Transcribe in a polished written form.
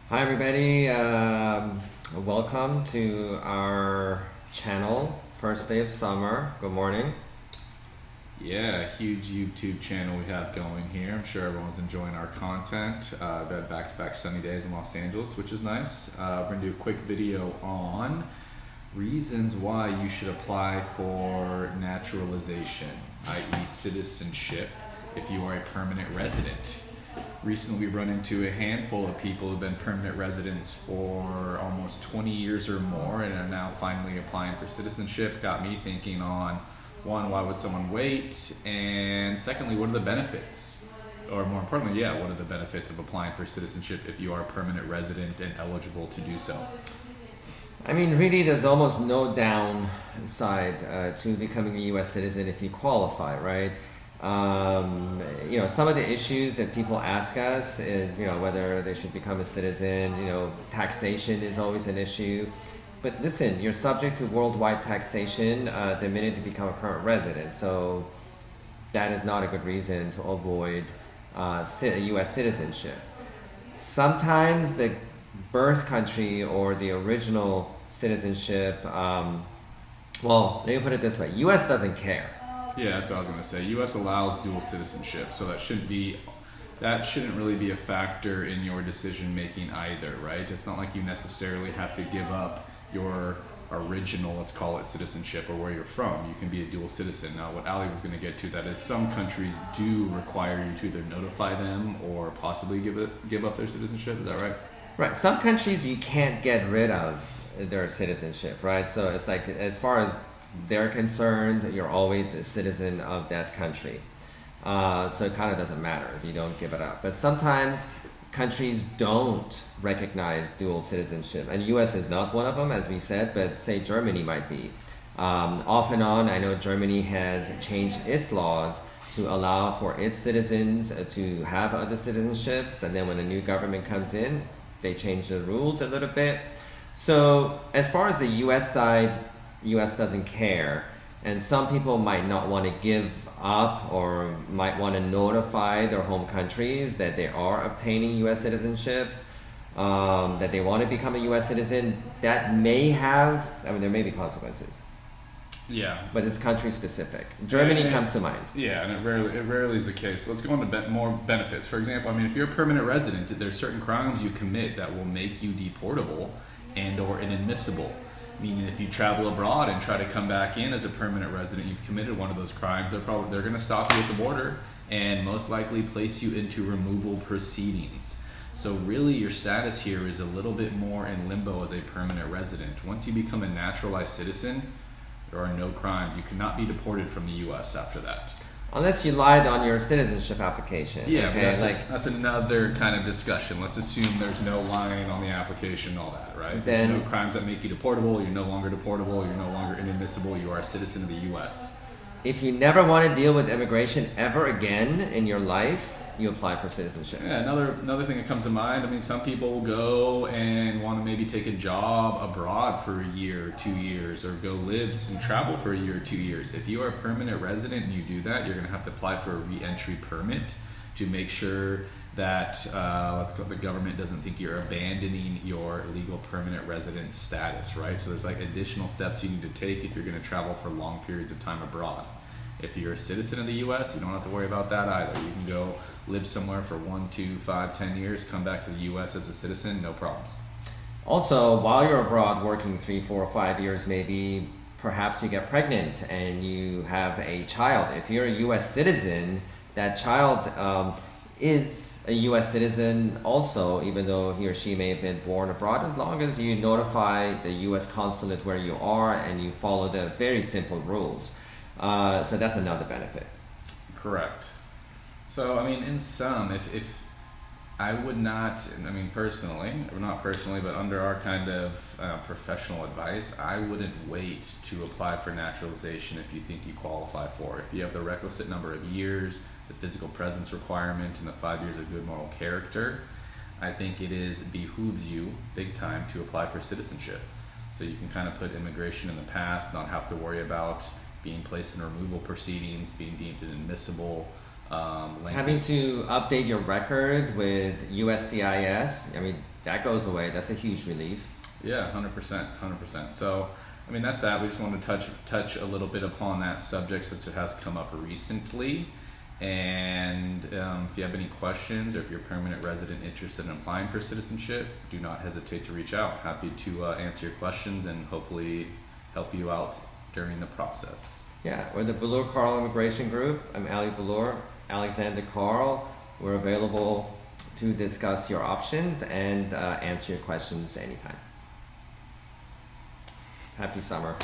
Hi everybody, welcome to our channel, first day of summer. Good morning. Yeah, huge YouTube channel we have going here. I'm sure everyone's enjoying our content. I've had back-to-back sunny days in Los Angeles, which is nice. We're going to do a quick video on reasons why you should apply for naturalization, i.e. citizenship, if you are a permanent resident. Recently, we've run into a handful of people who've been permanent residents for almost 20 years or more and are now finally applying for citizenship. Got me thinking on, one, why would someone wait? And secondly, what are the benefits? Or more importantly, what are the benefits of applying for citizenship if you are a permanent resident and eligible to do so? I mean, really, there's almost no downside to becoming a U.S. citizen if you qualify, right? Some of the issues that people ask us is, whether they should become a citizen, taxation is always an issue. But listen, you're subject to worldwide taxation the minute you become a permanent resident. So that is not a good reason to avoid U.S. citizenship. Sometimes the birth country or the original citizenship, let me put it this way, U.S. doesn't care. Yeah, that's what I was going to say. U.S. allows dual citizenship, so that shouldn't really be a factor in your decision making either, right? It's not like you necessarily have to give up your original, let's call it, citizenship or where you're from. You can be a dual citizen. Now, what Ali was going to get to, that is some countries do require you to either notify them or possibly give up their citizenship. Is that right? Right. Some countries you can't get rid of their citizenship, right? So it's like, as far as they're concerned, you're always a citizen of that country. So it kind of doesn't matter if you don't give it up. But sometimes countries don't recognize dual citizenship. And U.S. is not one of them, as we said, but say Germany might be. Off and on, I know Germany has changed its laws to allow for its citizens to have other citizenships. And then when a new government comes in, they change the rules a little bit. So as far as the U.S. side, U.S. doesn't care, and some people might not want to give up or might want to notify their home countries that they are obtaining U.S. citizenships, that they want to become a U.S. citizen. That may have, there may be consequences. Yeah. But it's country specific. Germany comes to mind. Yeah, and it rarely is the case. Let's go on to more benefits. For example, if you're a permanent resident, there's certain crimes you commit that will make you deportable and or inadmissible. Meaning, if you travel abroad and try to come back in as a permanent resident, you've committed one of those crimes, they're going to stop you at the border and most likely place you into removal proceedings. So really, your status here is a little bit more in limbo as a permanent resident. Once you become a naturalized citizen, there are no crimes. You cannot be deported from the U.S. after that. Unless you lied on your citizenship application. Yeah, okay? That's another kind of discussion. Let's assume there's no lying on the application and all that, right? There's no crimes that make you deportable. You're no longer deportable. You're no longer inadmissible. You are a citizen of the U.S. If you never want to deal with immigration ever again in your life, you apply for citizenship. Yeah, another thing that comes to mind, some people go and want to maybe take a job abroad for a year or 2 years, or go live and travel for a year or 2 years. If you are a permanent resident and you do that, you're going to have to apply for a re-entry permit to make sure that the government doesn't think you're abandoning your legal permanent resident status, right? So there's additional steps you need to take if you're going to travel for long periods of time abroad. If you're a citizen of the U.S., you don't have to worry about that either. You can go live somewhere for 1, 2, 5, 10 years, come back to the U.S. as a citizen, no problems. Also, while you're abroad working 3, 4, 5 years, maybe perhaps you get pregnant and you have a child. If you're a U.S. citizen, that child is a U.S. citizen also, even though he or she may have been born abroad, as long as you notify the U.S. consulate where you are and you follow the very simple rules. So that's another benefit. Correct. So, in sum, if I would not, personally, or not personally, but under our kind of professional advice, I wouldn't wait to apply for naturalization if you think you qualify for it. If you have the requisite number of years, the physical presence requirement, and the 5 years of good moral character, I think behooves you big time to apply for citizenship. So you can kind of put immigration in the past, not have to worry about being placed in removal proceedings, being deemed inadmissible, having to update your record with USCIS. that goes away. That's a huge relief. Yeah, 100%, 100%. So, I mean, that's that. We just wanted to touch a little bit upon that subject since it has come up recently. And if you have any questions, or if you're a permanent resident interested in applying for citizenship, do not hesitate to reach out. Happy to answer your questions and hopefully help you out during the process. Yeah, we're the Velour Carl Immigration Group. I'm Ali Velour, Alexander Carl. We're available to discuss your options and answer your questions anytime. Happy summer.